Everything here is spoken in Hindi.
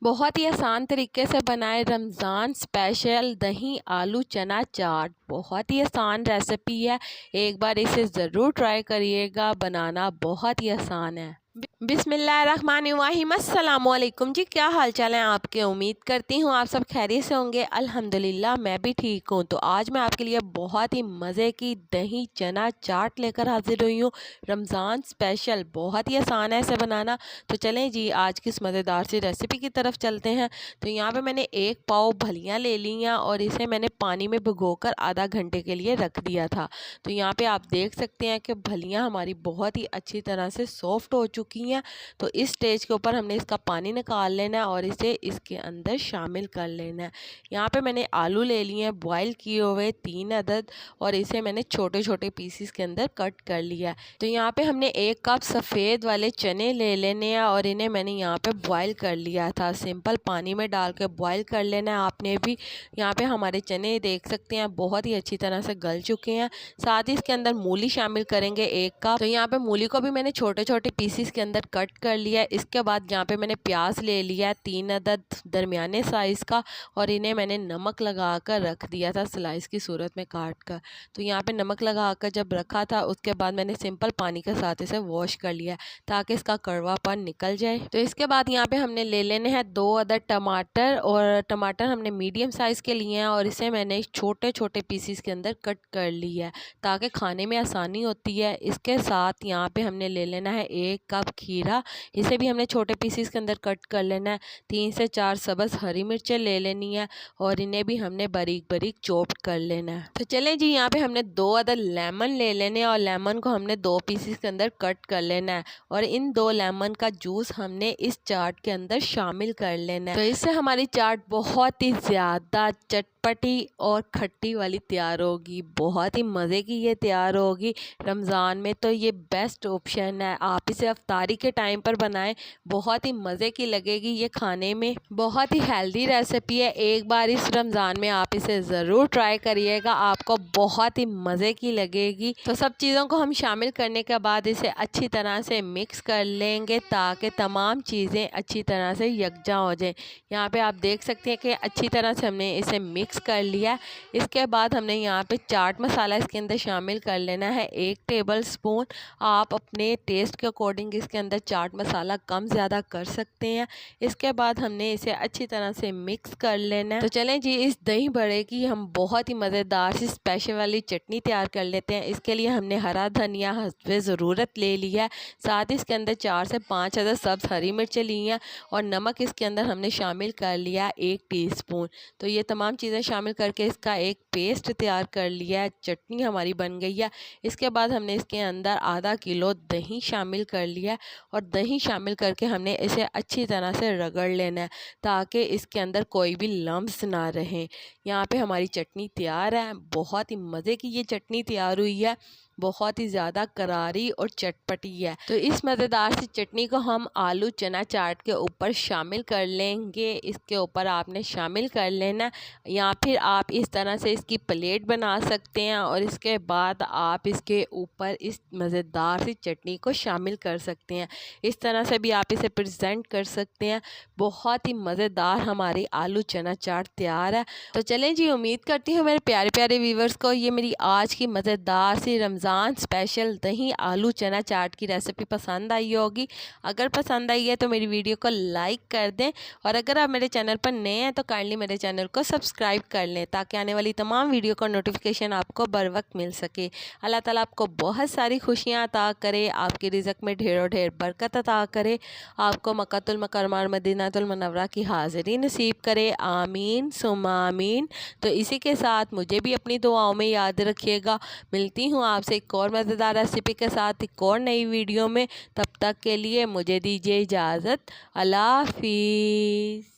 बहुत ही आसान तरीके से बनाए रमज़ान स्पेशल दही आलू चना चाट। बहुत ही आसान रेसिपी है, एक बार इसे ज़रूर ट्राई करिएगा। बनाना बहुत ही आसान है। बिस्मिल्लाहिर्रहमानिर्रहीम। अस्सलामुअलैकुम जी, क्या हाल चाल है आपके? उम्मीद करती हूँ आप सब खैरियत से होंगे। अल्हम्दुलिल्लाह मैं भी ठीक हूँ। तो आज मैं आपके लिए बहुत ही मज़े की दही चना चाट लेकर हाजिर हुई हूँ, रमज़ान स्पेशल। बहुत ही आसान है इसे बनाना। तो चलें जी आज की इस मज़ेदार सी रेसिपी की तरफ चलते हैं। तो यहाँ पे मैंने 1 पाव फलियाँ ले ली हैं और इसे मैंने पानी में भिगोकर आधा घंटे के लिए रख दिया था। तो यहाँ पे आप देख सकते हैं कि फलियाँ हमारी बहुत ही अच्छी तरह से सॉफ्ट हो चुकी हैं। तो इस स्टेज के ऊपर हमने इसका पानी निकाल लेना है और इसे इसके अंदर शामिल कर लेना है। यहाँ पे मैंने आलू ले लिए हैं बॉयल किए हुए 3 अदद, और इसे मैंने छोटे छोटे पीसीस के अंदर कट कर लिया है। तो यहाँ पे हमने 1 कप सफ़ेद वाले चने ले लेने हैं और इन्हें मैंने यहाँ पे बॉयल कर लिया था। सिंपल पानी में डाल के बॉयल कर लेना है आपने भी। यहाँ पे हमारे चने देख सकते हैं बहुत ही अच्छी तरह से गल चुके हैं। साथ ही इसके अंदर मूली शामिल करेंगे 1 कप। तो यहाँ पे मूली को भी मैंने छोटे छोटे पीसीस के अंदर कट कर लिया है। इसके बाद यहाँ पे मैंने प्याज ले लिया है 3 अदद दरमियाने साइज़ का, और इन्हें मैंने नमक लगा कर रख दिया था स्लाइस की सूरत में काट कर। तो यहाँ पे नमक लगा कर जब रखा था उसके बाद मैंने सिंपल पानी के साथ इसे वॉश कर लिया ताकि इसका कड़वापन निकल जाए। तो इसके बाद यहाँ पे हमने ले लेने हैं 2 अदद टमाटर, और टमाटर हमने मीडियम साइज़ के लिए हैं और इसे मैंने छोटे छोटे पीसीस के अंदर कट कर लिया है ताकि खाने में आसानी होती है। इसके साथ यहाँ पे हमने ले लेना है 1 कप खीरा, इसे भी हमने छोटे पीसीस के अंदर कट कर लेना है। 3 से 4 सब्ज़ हरी मिर्चें ले लेनी है और इन्हें भी हमने बारीक बारीक चॉप कर लेना है। तो चलें जी, यहाँ पे हमने 2 अदद लेमन ले लेने हैं और लेमन को हमने 2 पीसीस के अंदर कट कर लेना है, और इन 2 लेमन का जूस हमने इस चाट के अंदर शामिल कर लेना है। तो इससे हमारी चाट बहुत ही ज़्यादा चटपटी और खट्टी वाली तैयार होगी। बहुत ही मज़े की ये तैयार होगी। रमज़ान में तो ये बेस्ट ऑप्शन है, आप इसे इफ्तारी के टाइम पर बनाएं, बहुत ही मज़े की लगेगी। ये खाने में बहुत ही हेल्दी रेसिपी है। एक बार इस रमज़ान में आप इसे ज़रूर ट्राई करिएगा, आपको बहुत ही मज़े की लगेगी। तो सब चीज़ों को हम शामिल करने के बाद इसे अच्छी तरह से मिक्स कर लेंगे ताकि तमाम चीज़ें अच्छी तरह से यकजा हो जाएं। यहाँ पे आप देख सकते हैं कि अच्छी तरह से हमने इसे मिक्स कर लिया। इसके बाद हमने यहाँ पे चाट मसाला इसके अंदर शामिल कर लेना है 1 टेबल स्पून। आप अपने टेस्ट के अकॉर्डिंग इसके अंदर चाट मसाला कम ज़्यादा कर सकते हैं। इसके बाद हमने इसे अच्छी तरह से मिक्स कर लेना है। तो चलें जी, इस दही बड़े की हम बहुत ही मज़ेदार सी स्पेशल वाली चटनी तैयार कर लेते हैं। इसके लिए हमने हरा धनिया हस्बे ज़रूरत ले लिया है, साथ ही इसके अंदर 4 से 5 अदद सब्ज़ हरी मिर्चें ली हैं, और नमक इसके अंदर हमने शामिल कर लिया 1 टीस्पून। तो ये तमाम चीज़ें शामिल करके इसका एक पेस्ट तैयार कर लिया है। चटनी हमारी बन गई है। इसके बाद हमने इसके अंदर आधा किलो दही शामिल कर लिया, और दही शामिल करके हमने इसे अच्छी तरह से रगड़ लेना है ताकि इसके अंदर कोई भी लम्स ना रहे। यहाँ पे हमारी चटनी तैयार है। बहुत ही मज़े की ये चटनी तैयार हुई है, बहुत ही ज़्यादा करारी और चटपटी है। तो इस मज़ेदार सी चटनी को हम आलू चना चाट के ऊपर शामिल कर लेंगे। इसके ऊपर आपने शामिल कर लेना, या फिर आप इस तरह से इसकी प्लेट बना सकते हैं और इसके बाद आप इसके ऊपर इस मज़ेदार सी चटनी को शामिल कर सकते हैं। इस तरह से भी आप इसे प्रेजेंट कर सकते हैं। बहुत ही मज़ेदार हमारी आलू चना चाट तैयार है। तो चलें जी, उम्मीद करती हूँ मेरे प्यारे प्यारे व्यूवर्स को ये मेरी आज की मज़ेदार सी रमज़ान स्पेशल दही आलू चना चाट की रेसिपी पसंद आई होगी। अगर पसंद आई है तो मेरी वीडियो को लाइक कर दें, और अगर आप मेरे चैनल पर नए हैं तो काइंडली मेरे चैनल को सब्सक्राइब कर लें ताकि आने वाली तमाम वीडियो का नोटिफिकेशन आपको बर वक्त मिल सके। अल्लाह ताला आपको बहुत सारी खुशियाँ अता करे, आपके रिज़्क़ में ढेरों ढेर बरकत अता करे, आपको मक्कातुल मुकर्रमा और मदीनातुल मुनव्वरा की हाज़िरी नसीब करे। आमीन सुम्मा आमीन। तो इसी के साथ मुझे भी अपनी दुआओं में याद रखिएगा। मिलती हूँ आपसे एक और मज़ेदार रेसिपी के साथ एक और नई वीडियो में। तब तक के लिए मुझे दीजिए इजाज़त। अल्लाह हाफ़िज़।